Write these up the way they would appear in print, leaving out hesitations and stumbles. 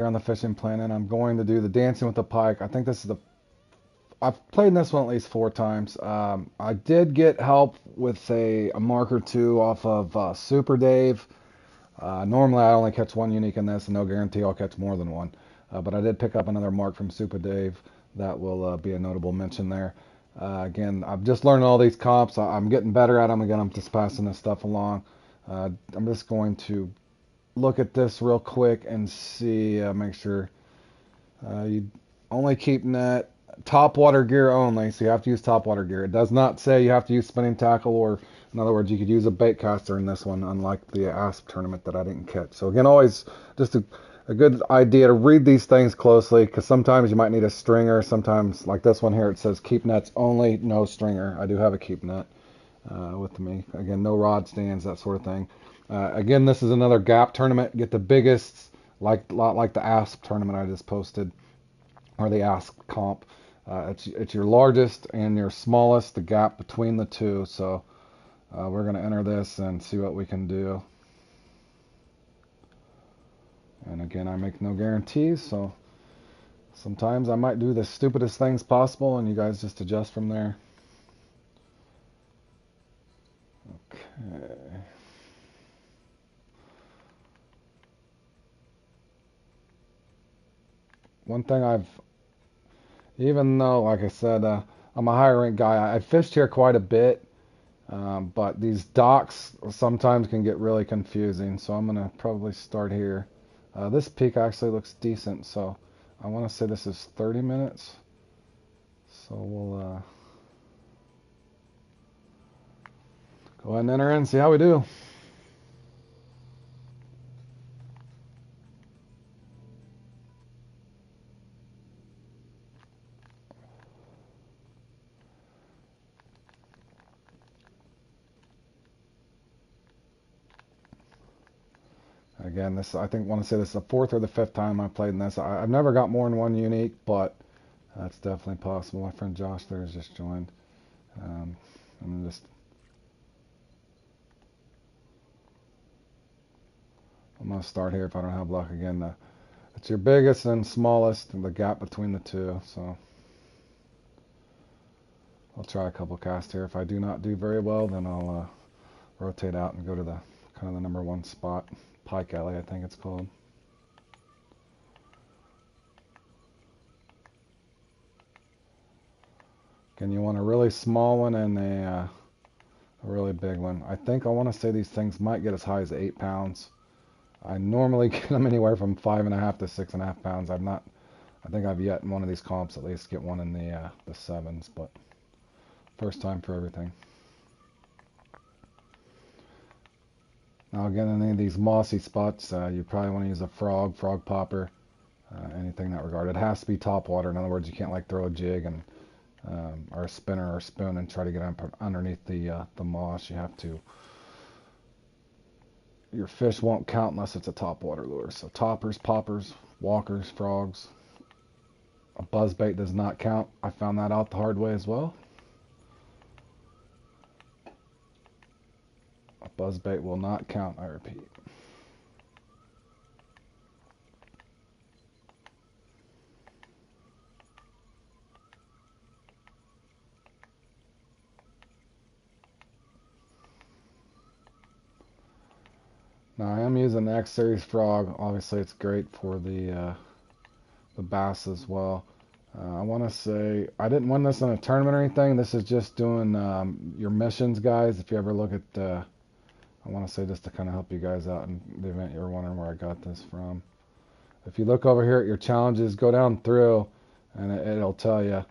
Here on the Fishing Planet. I'm going to do the Dancing with the Pike. I think this is I've played this one at least 4 times. I did get help with a mark or two off of Super Dave. Normally I only catch one unique in this, and no guarantee I'll catch more than one. But I did pick up another mark from Super Dave. That will be a notable mention there. Again, I'm just learning all these comps. I'm getting better at them. Again, I'm just passing this stuff along. I'm just going to look at this real quick and see, make sure you only keep net top water gear only, so you have to use top water gear. It does not say you have to use spinning tackle, or in other words, you could use a bait caster in this one, unlike the ASP tournament that I didn't catch. So again, always just a good idea to read these things closely, because sometimes you might need a stringer. Sometimes, like this one here, it says keep nets only, no stringer. I do have a keep net with me. Again, no rod stands, that sort of thing. Again, this is another gap tournament. Get the biggest, like the ASP tournament I just posted, or the ASP comp. It's your largest and your smallest, the gap between the two. So we're going to enter this and see what we can do. And again, I make no guarantees, so sometimes I might do the stupidest things possible, and you guys just adjust from there. Okay. One thing even though, like I said, I'm a higher rank guy, I fished here quite a bit, but these docks sometimes can get really confusing, so I'm going to probably start here. This peak actually looks decent, so I want to say this is 30 minutes. So we'll go ahead and enter in and see how we do. Again, I think want to say this is the fourth or the fifth time I played in this. I've never got more than one unique, but that's definitely possible. My friend Josh there has just joined. I'm gonna start here if I don't have luck again. It's your biggest and smallest, and the gap between the two. So I'll try a couple casts here. If I do not do very well, then I'll rotate out and go to the kind of the number one spot, Pike Alley, I think it's called. Again, you want a really small one and a really big one. I think I want to say these things might get as high as 8 pounds. I normally get them anywhere from 5.5 to 6.5 pounds. I think I've yet in one of these comps at least get one in the sevens, but first time for everything. Now again, in any of these mossy spots, you probably want to use a frog popper, anything in that regard. It has to be top water. In other words, you can't like throw a jig and or a spinner or a spoon and try to get underneath the moss. You have to. Your fish won't count unless it's a top water lure. So toppers, poppers, walkers, frogs. A buzzbait does not count. I found that out the hard way as well. A buzzbait will not count, I repeat. Now I am using the X Series frog. Obviously, it's great for the bass as well. I want to say I didn't win this in a tournament or anything. This is just doing your missions, guys. If you ever look at, I want to say just to kind of help you guys out in the event you're wondering where I got this from. If you look over here at your challenges, go down through, and it'll tell you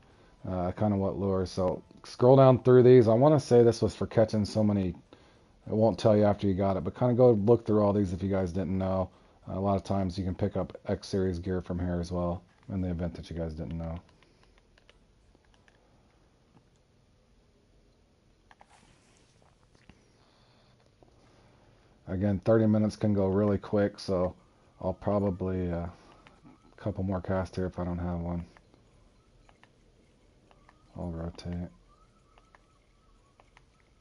kind of what lures. So scroll down through these. I want to say this was for catching so many. It won't tell you after you got it, but kind of go look through all these if you guys didn't know. A lot of times you can pick up X Series gear from here as well in the event that you guys didn't know. Again, 30 minutes can go really quick, so I'll probably a couple more casts here if I don't have one. I'll rotate.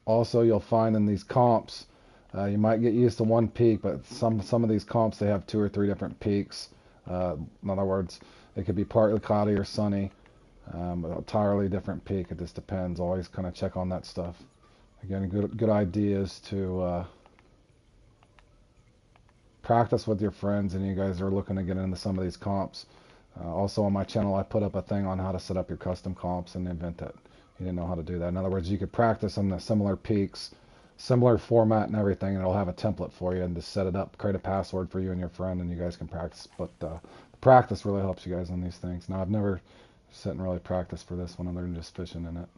Also, you'll find in these comps, you might get used to one peak, but some of these comps, they have 2 or 3 different peaks. In other words, it could be partly cloudy or sunny, entirely different peak. It just depends. Always kind of check on that stuff. Again, good ideas to practice with your friends, and you guys are looking to get into some of these comps. Also on my channel, I put up a thing on how to set up your custom comps in the event that you didn't know how to do that. In other words, you could practice on the similar peaks, similar format and everything, and it'll have a template for you, and just set it up, create a password for you and your friend, and you guys can practice. But practice really helps you guys on these things. Now, I've never sat and really practiced for this one other than just fishing in it.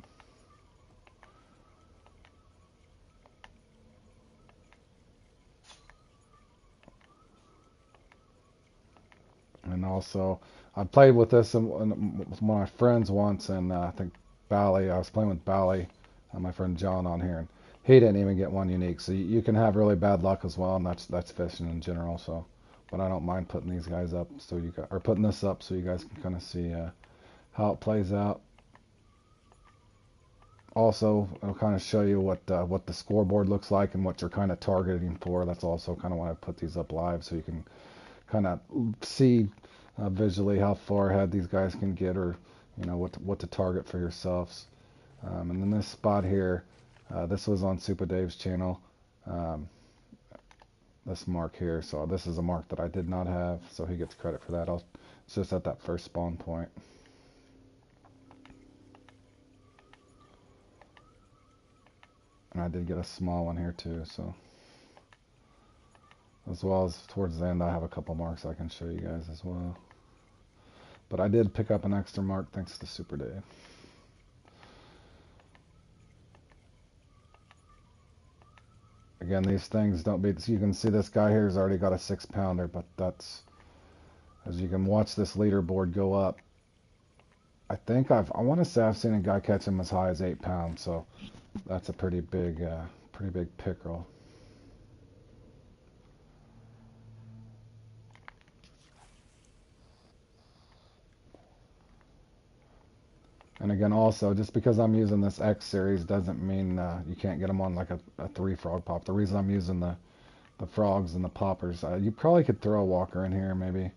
And also, I played with this with one of my friends once, and I think Bally, I was playing with Bally, my friend John on here, and he didn't even get one unique. So you can have really bad luck as well, and that's fishing in general. So, but I don't mind putting these guys up, so you guys, or putting this up, so you guys can kind of see how it plays out. Also, it'll kind of show you what the scoreboard looks like and what you're kind of targeting for. That's also kind of why I put these up live, so you can kind of see visually how far ahead these guys can get, or what to target for yourselves. And then this spot here, this was on Super Dave's channel. This mark here, so this is a mark that I did not have, so he gets credit for that. It's just at that first spawn point. And I did get a small one here too, so as well as towards the end I have a couple marks I can show you guys as well. But I did pick up an extra mark thanks to Super Dave. Again, these things don't be, so you can see this guy here has already got a 6-pounder, but that's, as you can watch this leaderboard go up, I want to say I've seen a guy catch him as high as 8 pounds, so that's a pretty big pickerel. And again, also, just because I'm using this X series doesn't mean you can't get them on like a 3-frog pop. The reason I'm using the frogs and the poppers, you probably could throw a walker in here, maybe.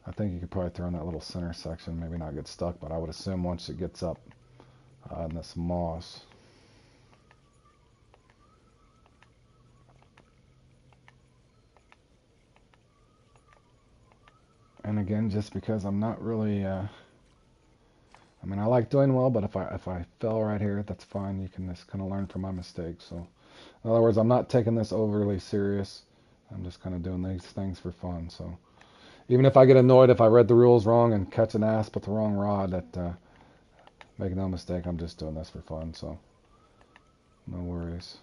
I think you could probably throw in that little center section, maybe not get stuck, but I would assume once it gets up in this moss. And again, just because I'm not really, I mean, I like doing well, but if I fell right here, that's fine. You can just kind of learn from my mistakes. So, in other words, I'm not taking this overly serious. I'm just kind of doing these things for fun. So, even if I get annoyed if I read the rules wrong and catch an asp with the wrong rod, that make no mistake, I'm just doing this for fun. So, no worries.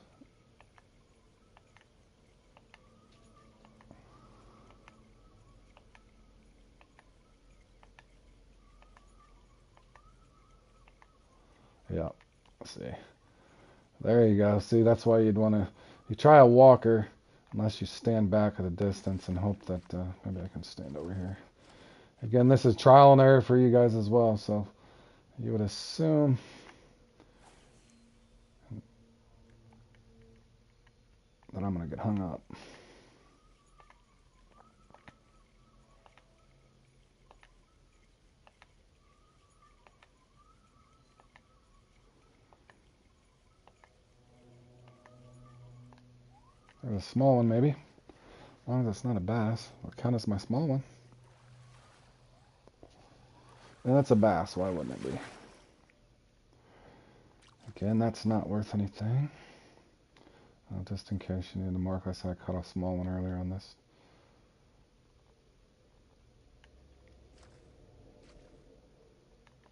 Yeah, let's see. There you go. See, that's why you try a walker unless you stand back at a distance and hope that, maybe I can stand over here. Again, this is trial and error for you guys as well, so you would assume that I'm going to get hung up. There's a small one, maybe. As long as it's not a bass. I'll count as my small one. And that's a bass. Why wouldn't it be? Again, that's not worth anything. Just in case you need to mark, I said I caught a small one earlier on this.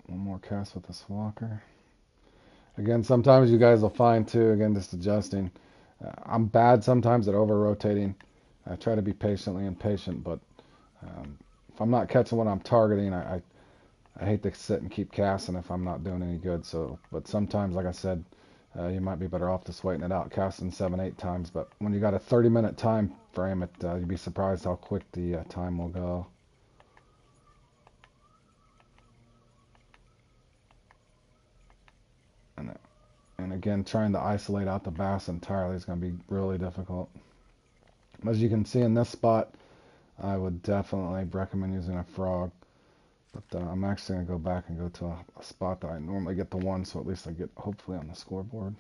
One more cast with this walker. Again, sometimes you guys will find too, again, just adjusting. I'm bad sometimes at over-rotating. I try to be patiently impatient, but if I'm not catching what I'm targeting, I hate to sit and keep casting if I'm not doing any good. So, but sometimes, like I said, you might be better off just waiting it out, casting 7, 8 times. But when you got a 30-minute time frame, you'd be surprised how quick the time will go. And again, trying to isolate out the bass entirely is going to be really difficult. As you can see in this spot, I would definitely recommend using a frog. But I'm actually going to go back and go to a spot that I normally get the one, so at least I get hopefully on the scoreboard.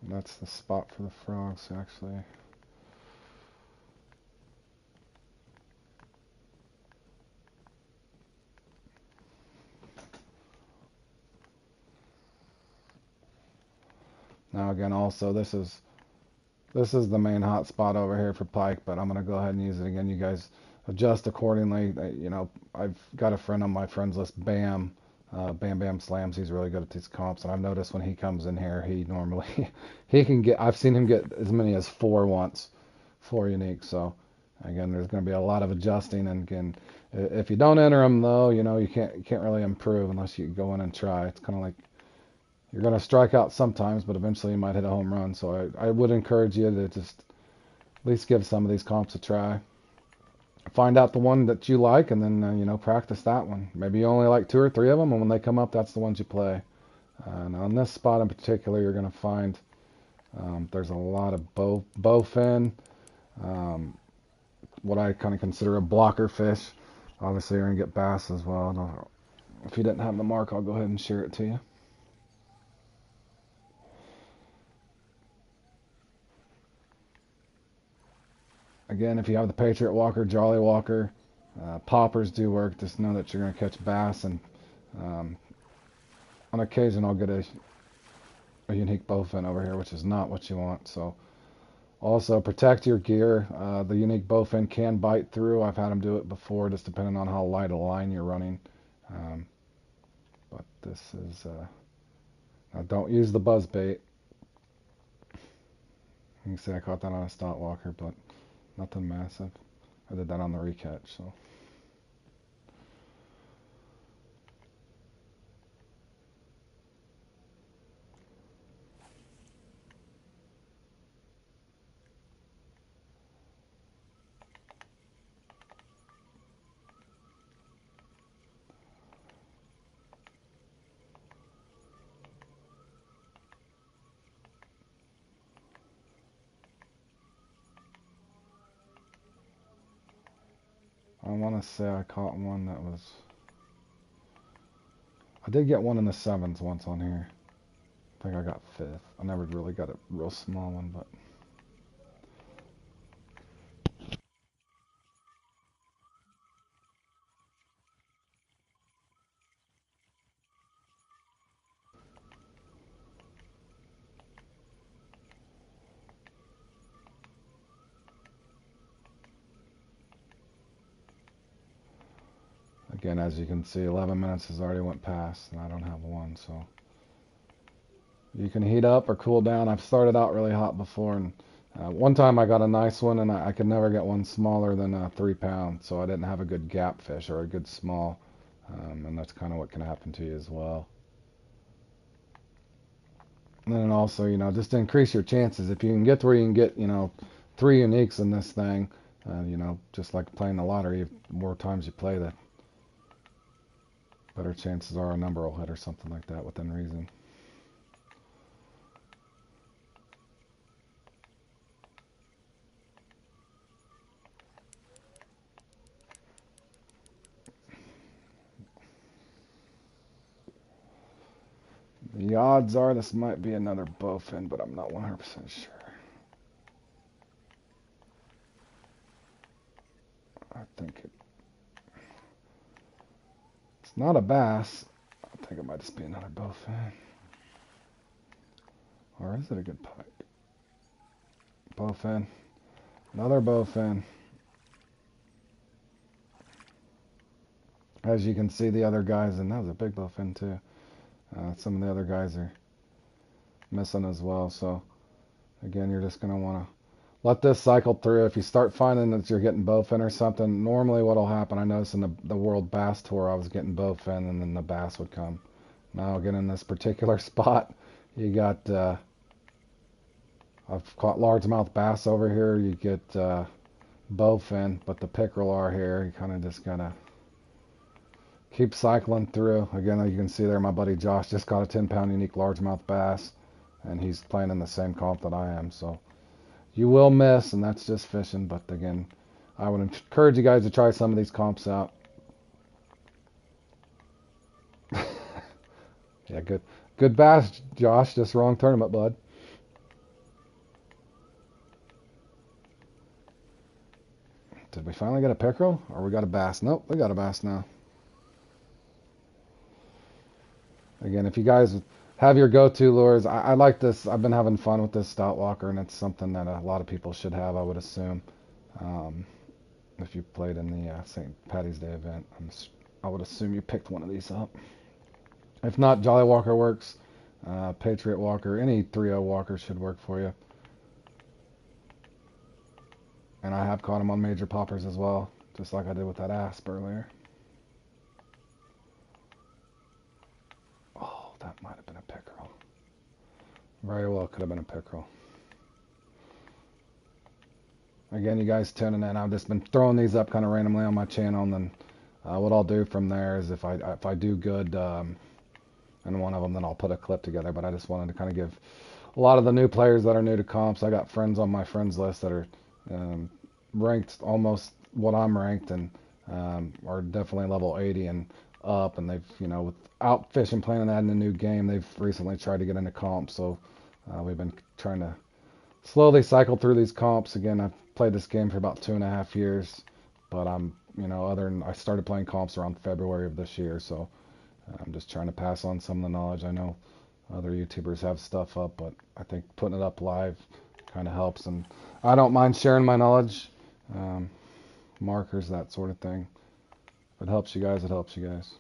And that's the spot for the frogs, actually. Now again, also this is the main hot spot over here for pike, but I'm gonna go ahead and use it again. You guys adjust accordingly. You know, I've got a friend on my friends list, Bam. Bam Bam Slams. He's really good at these comps, and I've noticed when he comes in here, he normally he can get. I've seen him get as many as four once, four unique. So again, there's going to be a lot of adjusting, and again, if you don't enter them though, you know you can't really improve unless you go in and try. It's kind of like you're going to strike out sometimes, but eventually you might hit a home run. So I would encourage you to just at least give some of these comps a try. Find out the one that you like, and then you know, practice that one. Maybe you only like two or three of them, and when they come up, that's the ones you play. And on this spot in particular, you're going to find there's a lot of bowfin, um, what I kind of consider a blocker fish. Obviously, you're going to get bass as well. If you didn't have the mark, I'll go ahead and share it to you. Again, if you have the Patriot Walker, Jolly Walker, poppers do work. Just know that you're going to catch bass, and um, on occasion I'll get a unique bowfin over here, which is not what you want. So also protect your gear. The unique bowfin can bite through. I've had them do it before, just depending on how light a line you're running. Um, but this is now don't use the buzz bait. You can see I caught that on a stout walker, but nothing massive. I did that on the recatch, so. I want to say I caught one that was. I did get one in the sevens once on here. I think I got fifth. I never really got a real small one, but. Again, as you can see, 11 minutes has already went past, and I don't have one, so. You can heat up or cool down. I've started out really hot before, and one time I got a nice one, and I could never get one smaller than 3 pounds, so I didn't have a good gap fish or a good small, and that's kind of what can happen to you as well. And then also, you know, just to increase your chances, if you can get to where you can get, you know, 3 uniques in this thing, you know, just like playing the lottery, the more times you play, the better chances are a number will hit or something like that within reason. The odds are this might be another bowfin, but I'm not 100% sure. I think it's not a bass. I think it might just be another bowfin. Or is it a good pike? Bowfin. Another bowfin. As you can see, the other guys, and that was a big bowfin too. Some of the other guys are missing as well. So again, you're just going to want to let this cycle through. If you start finding that you're getting bowfin or something, normally what will happen, I noticed in the World Bass Tour, I was getting bowfin and then the bass would come. Now again, in this particular spot, you got, I've caught largemouth bass over here. You get bowfin, but the pickerel are here. You kind of just gotta Keep cycling through. Again, you can see there my buddy Josh just caught a 10-pound unique largemouth bass, and he's playing in the same comp that I am. So you will miss, and that's just fishing. But again, I would encourage you guys to try some of these comps out. Yeah, good bass, Josh. Just wrong tournament, bud. Did we finally get a pickerel, or we got a bass? Nope, we got a bass now. Again, if you guys have your go-to lures, I like this. I've been having fun with this stout walker, and it's something that a lot of people should have, I would assume. Um, if you played in the St. Patty's Day event, I would assume you picked one of these up. If not, Jolly Walker works. Patriot Walker, any 3.0 Walker should work for you. And I have caught them on major poppers as well, just like I did with that asp earlier. Oh, that might have been a pickerel. Very well could have been a pickerel. Again, you guys tuning in. I've just been throwing these up kind of randomly on my channel, and then what I'll do from there is if I do good in one of them, then I'll put a clip together. But I just wanted to kind of give a lot of the new players that are new to comps. I got friends on my friends list that are ranked almost what I'm ranked, and are definitely level 80 and up. And they've, without fishing, planning on adding a new game, they've recently tried to get into comps. So we've been trying to slowly cycle through these comps. Again, I've played this game for about 2.5 years, but I started playing comps around February of this year, so I'm just trying to pass on some of the knowledge. I know other YouTubers have stuff up, but I think putting it up live kind of helps, and I don't mind sharing my knowledge, markers, that sort of thing. If it helps you guys, it helps you guys.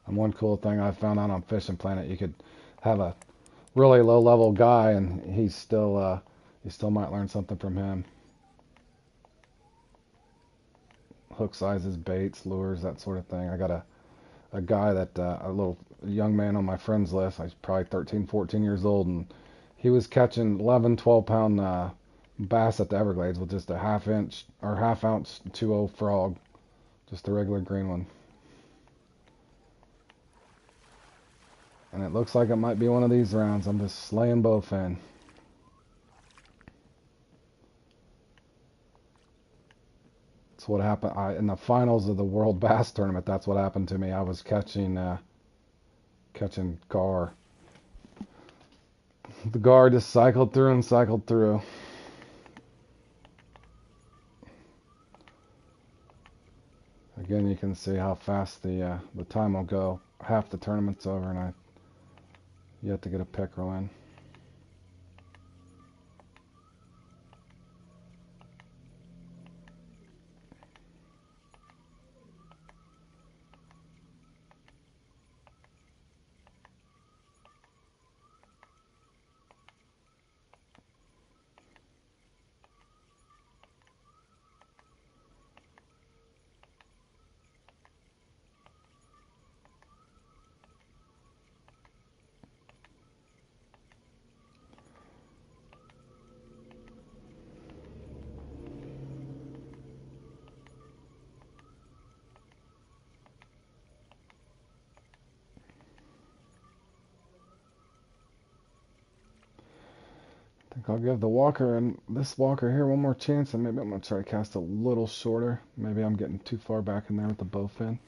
And one cool thing I found out on Fishing Planet, you could have a really low level guy, and you still might learn something from him. Hook sizes, baits, lures, that sort of thing. I got a guy that a young man on my friends list. He's probably 13, 14 years old, and he was catching 11, 12-pound bass at the Everglades with just a half ounce 2.0 frog, just a regular green one. And it looks like it might be one of these rounds. I'm just slaying bowfin. That's what happened in the finals of the World Bass Tournament. That's what happened to me. I was catching gar. The gar just cycled through and cycled through. Again, you can see how fast the time will go. Half the tournament's over, and I yet to get a pickerel in. I think I'll give the walker and this walker here one more chance, and maybe I'm going to try to cast a little shorter. Maybe I'm getting too far back in there with the bowfin.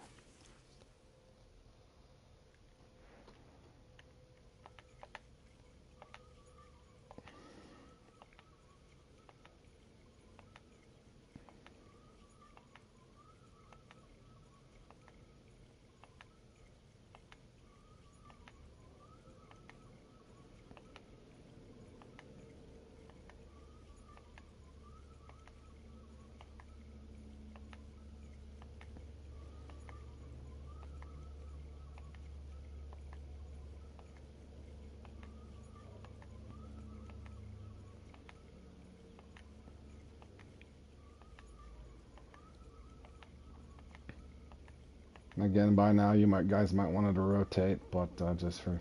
Again, by now guys might want it to rotate, but just for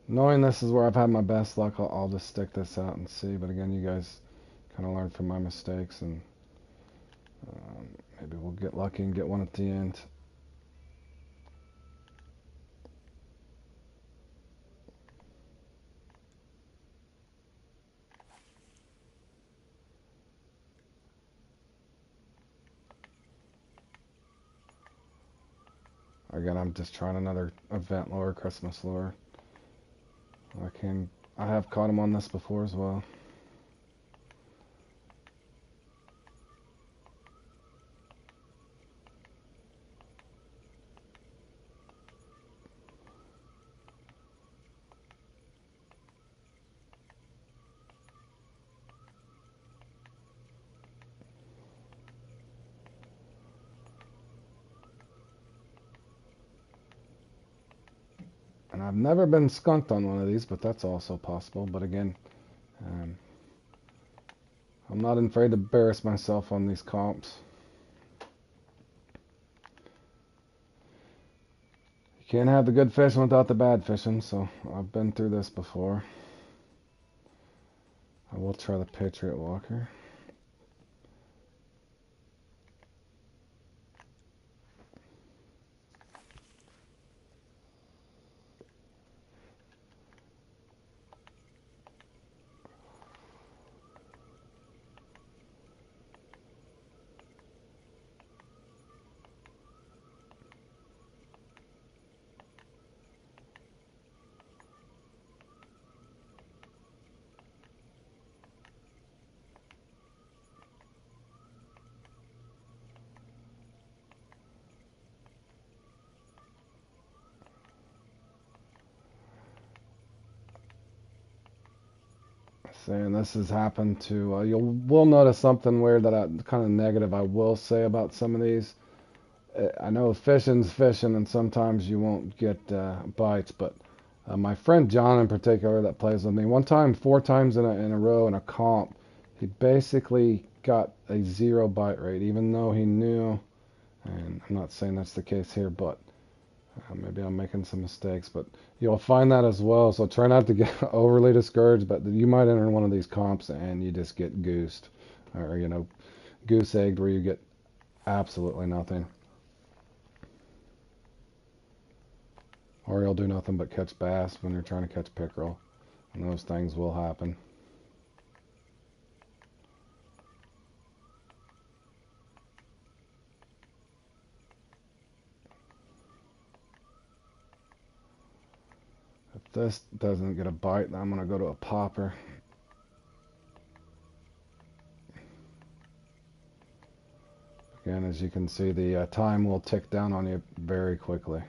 knowing this is where I've had my best luck, I'll just stick this out and see. But again, you guys kind of learn from my mistakes, and maybe we'll get lucky and get one at the end. Again, I'm just trying another event lure, Christmas lure. I have caught him on this before as well. And I've never been skunked on one of these, but that's also possible. But again, um, I'm not afraid to embarrass myself on these comps. You can't have the good fishing without the bad fishing, so I've been through this before. I will try the Patriot Walker. Saying this has happened to, will notice something weird that kind of negative I will say about some of these. I know fishing's fishing, and sometimes you won't get bites, but my friend John in particular that plays with me, one time, 4 times in a row in a comp, he basically got a 0 bite rate, even though he knew, and I'm not saying that's the case here, but maybe I'm making some mistakes, but you'll find that as well. So try not to get overly discouraged, but you might enter one of these comps and you just get goosed, or goose egged, where you get absolutely nothing, or you'll do nothing but catch bass when you're trying to catch pickerel, and those things will happen. If this doesn't get a bite, then I'm going to go to a popper. Again, as you can see, the time will tick down on you very quickly.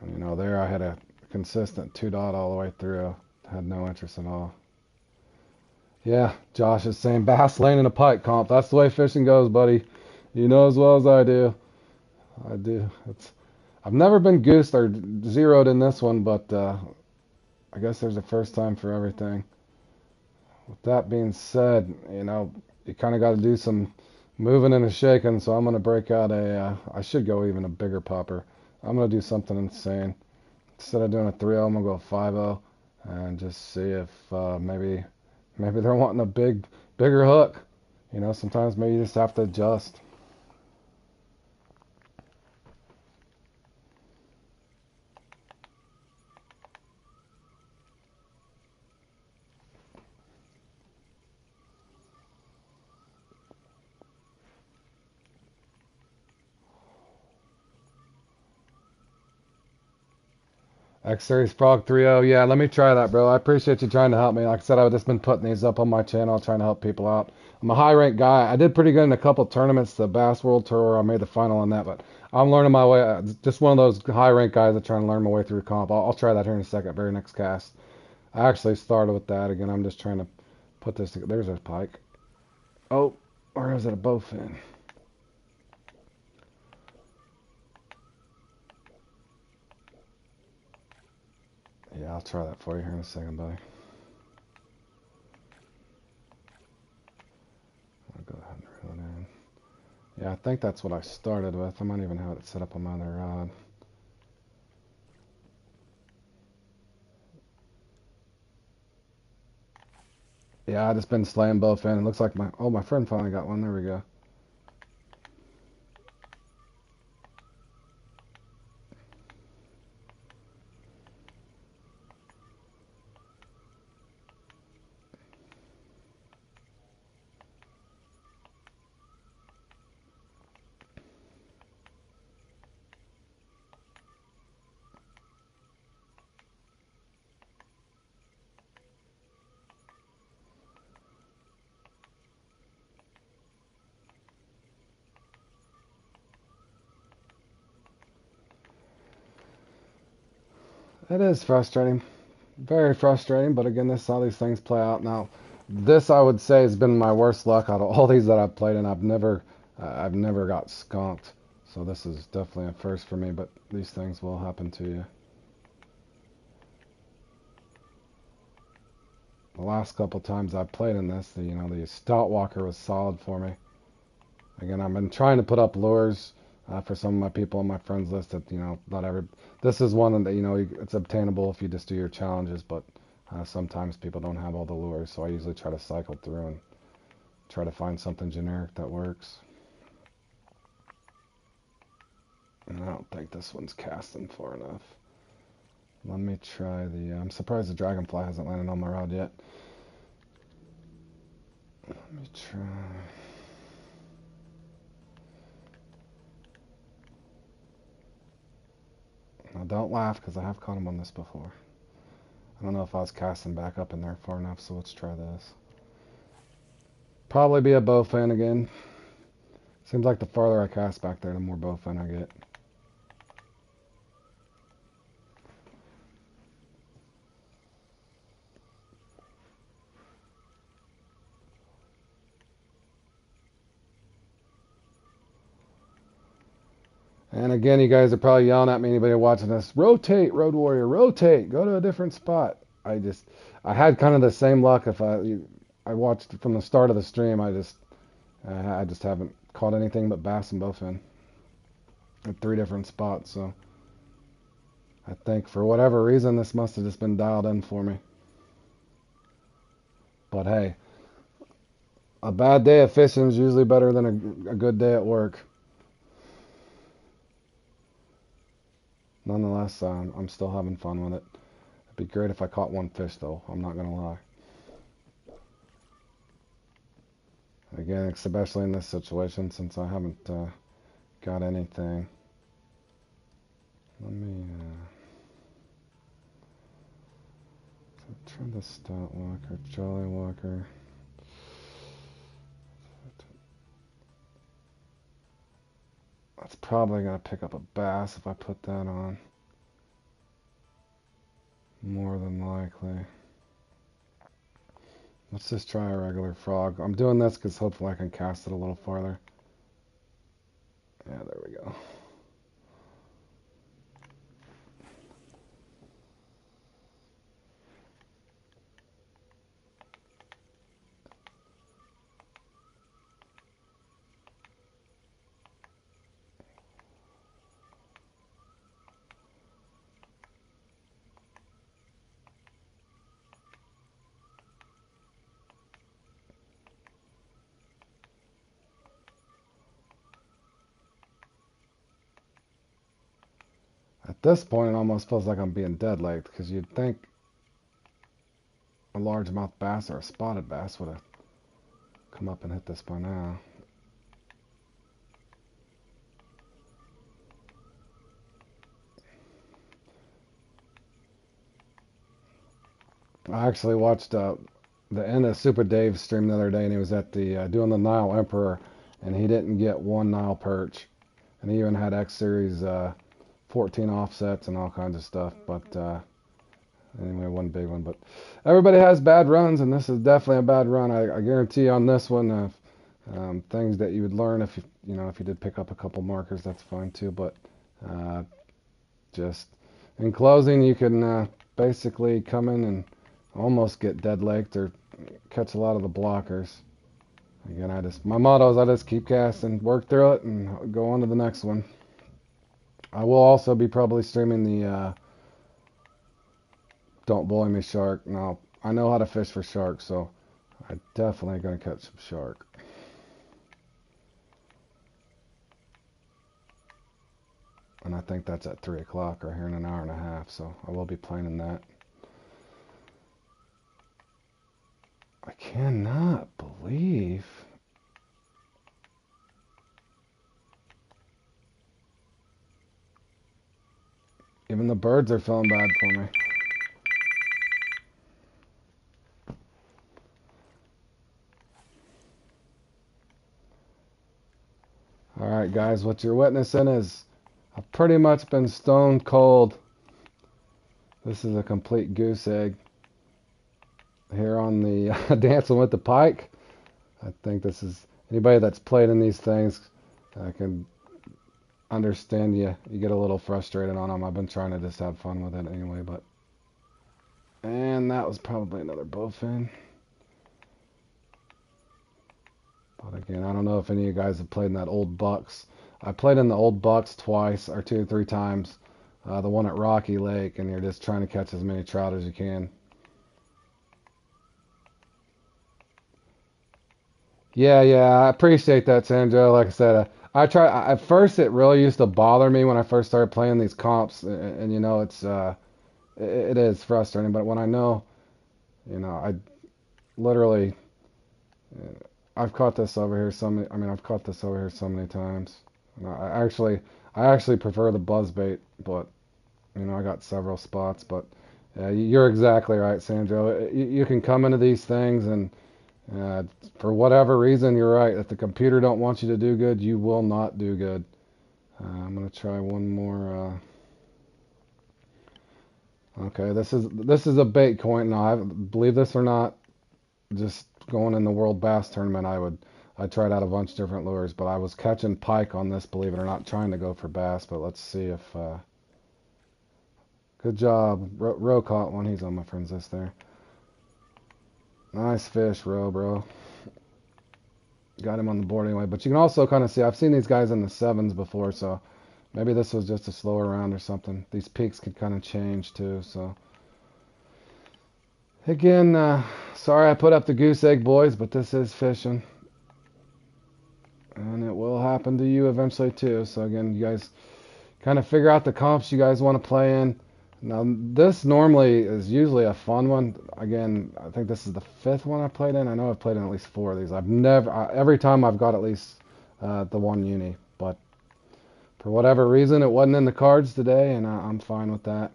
And there I had a consistent 2 dot all the way through. Had no interest at all. Yeah, Josh is saying bass lane and a pike comp. That's the way fishing goes, buddy. You know as well as I do. I do. I've never been goosed or zeroed in this one, but I guess there's a first time for everything. With that being said, you kind of got to do some moving and a shaking, so I'm going to break out I should go even a bigger popper. I'm going to do something insane. Instead of doing a 3-0, I'm going to go 5-0 and just see if maybe they're wanting a bigger hook. Sometimes maybe you just have to adjust. X-Series Frog 3-0. Yeah, let me try that, bro. I appreciate you trying to help me. Like I said, I've just been putting these up on my channel, trying to help people out. I'm a high-ranked guy. I did pretty good in a couple tournaments, the Bass World Tour. I made the final on that, but I'm learning my way. Just one of those high-ranked guys that trying to learn my way through comp. I'll try that here in a second, very next cast. I actually started with that. Again, I'm just trying to put this together. There's a pike. Oh, or is it a bowfin? Yeah, I'll try that for you here in a second, buddy. I'll go ahead and reel it in. Yeah, I think that's what I started with. I might even have it set up on my other rod. Yeah, I just been slaying bowfin. It looks like my friend finally got one. There we go. It is frustrating. Very frustrating, but again, this is how these things play out. Now, this I would say has been my worst luck out of all these that I've played, and I've never got skunked. So this is definitely a first for me, but these things will happen to you. The last couple times I played in this, the Stout Walker was solid for me. Again, I've been trying to put up lures for some of my people on my friends list that, not every. This is one that, it's obtainable if you just do your challenges, but sometimes people don't have all the lures, so I usually try to cycle through and try to find something generic that works. And I don't think this one's casting far enough. Let me try I'm surprised the dragonfly hasn't landed on my rod yet. Let me try. Now don't laugh, because I have caught him on this before. I don't know if I was casting back up in there far enough, so let's try this. Probably be a bowfin again. Seems like the farther I cast back there, the more bowfin I get. And again, you guys are probably yelling at me, anybody watching this, rotate, Road Warrior, rotate, go to a different spot. I had kind of the same luck. If I watched from the start of the stream, I just haven't caught anything but bass and bowfin at 3 different spots. So I think for whatever reason, this must have just been dialed in for me. But hey, a bad day of fishing is usually better than a good day at work. Nonetheless, I'm still having fun with it. It'd be great if I caught one fish, though. I'm not going to lie. Again, especially in this situation, since I haven't got anything. Let me try the Stout Walker, Jolly Walker. That's probably going to pick up a bass if I put that on. More than likely. Let's just try a regular frog. I'm doing this because hopefully I can cast it a little farther. Yeah, there we go. At this point, it almost feels like I'm being dead late, because you'd think a largemouth bass or a spotted bass would have come up and hit this by now. I actually watched the end of Super Dave's stream the other day, and he was at the doing the Nile Emperor, and he didn't get one Nile perch, and he even had X Series 14 offsets and all kinds of stuff. But anyway, one big one. But everybody has bad runs, and this is definitely a bad run. I guarantee you on this one, things that you would learn if if you did pick up a couple markers, that's fine too. But just in closing, you can basically come in and almost get dead legged or catch a lot of the blockers. Again, my motto is I just keep casting, work through it, and go on to the next one. I will also be probably streaming the Don't Bully Me Shark. Now, I know how to fish for sharks, so I'm definitely going to catch some shark. And I think that's at 3 o'clock or here in an hour and a half, so I will be playing in that. I cannot believe even the birds are feeling bad for me. Alright guys, what you're witnessing is I've pretty much been stone cold. This is a complete goose egg here on the Dancing with the Pike. I think this is, anybody that's played in these things can understand you get a little frustrated on them. I've been trying to just have fun with it anyway, but and that was probably another bowfin. But again, I don't know if any of you guys have played in that Old Bucks. I played in the Old Bucks twice or 2 or 3 times. The one at Rocky Lake, and you're just trying to catch as many trout as you can. Yeah, I appreciate that, Sandro. Like I said, I try. At first, it really used to bother me when I first started playing these comps, and you know, it is frustrating. But when I know, you know, I literally, I've caught this over here so many. I mean, I've caught this over here so many times. And I actually prefer the buzzbait, but you know, I got several spots. But you're exactly right, Sandro. You can come into these things and. For whatever reason, you're right. If the computer don't want you to do good, you will not do good. I'm gonna try one more. Okay, this is a bait coin. Now, I believe this or not, just going in the World Bass Tournament, I tried out a bunch of different lures, but I was catching pike on this. Believe it or not, trying to go for bass. But let's see if. Good job, Ro caught one. He's on my friend's list there. Nice fish, bro. Got him on the board anyway. But you can also kind of see, I've seen these guys in the 7s before, so maybe this was just a slower round or something. These peaks could kind of change too, so. Again, sorry I put up the goose egg, boys, but this is fishing. And it will happen to you eventually too. So again, you guys kind of figure out the comps you guys want to play in. Now, this normally is usually a fun one. Again, I think this is the 5th one I played in. I know I've played in at least 4 of these. I've never, every time I've got at least the one uni. But for whatever reason, it wasn't in the cards today, and I'm fine with that.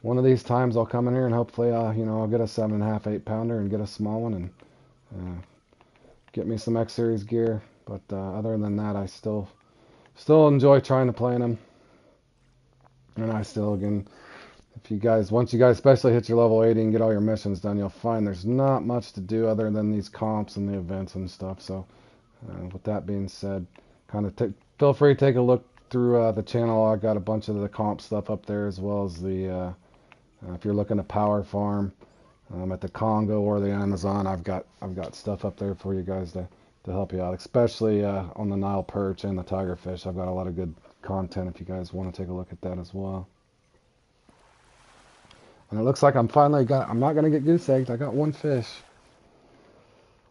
One of these times I'll come in here and hopefully, you know, I'll get a 7.5, 8 pounder and get a small one and get me some X Series gear. But other than that, I still enjoy trying to play in them. And I still, again, if you guys, once you guys especially hit your level 80 and get all your missions done, you'll find there's not much to do other than these comps and the events and stuff. So, with that being said, kind of feel free to take a look through the channel. I got a bunch of the comp stuff up there, as well as the, if you're looking to power farm at the Congo or the Amazon, I've got stuff up there for you guys to help you out, especially on the Nile perch and the tigerfish. I've got a lot of good content if you guys want to take a look at that as well. And it looks like I'm not going to get goose eggs. I got one fish.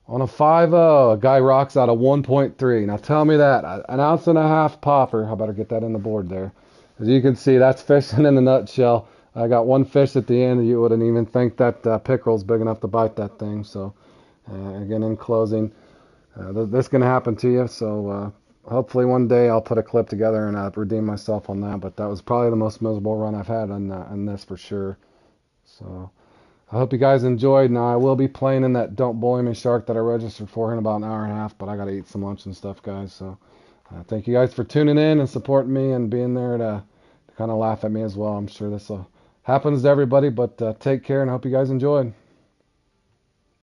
On a 5.0, a guy rocks out a 1.3. Now tell me that. An 1.5 ounce popper. I better get that in the board there. As you can see, that's fishing in a nutshell. I got one fish at the end. You wouldn't even think that pickerel's big enough to bite that thing. So, again, in closing, this is going to happen to you. So, hopefully one day I'll put a clip together and redeem myself on that. But that was probably the most miserable run I've had on this for sure. So I hope you guys enjoyed. Now I will be playing in that Don't Bully Me Shark that I registered for in about an hour and a half. But I got to eat some lunch and stuff, guys. So thank you guys for tuning in and supporting me and being there to kind of laugh at me as well. I'm sure this happens to everybody. But take care and I hope you guys enjoyed.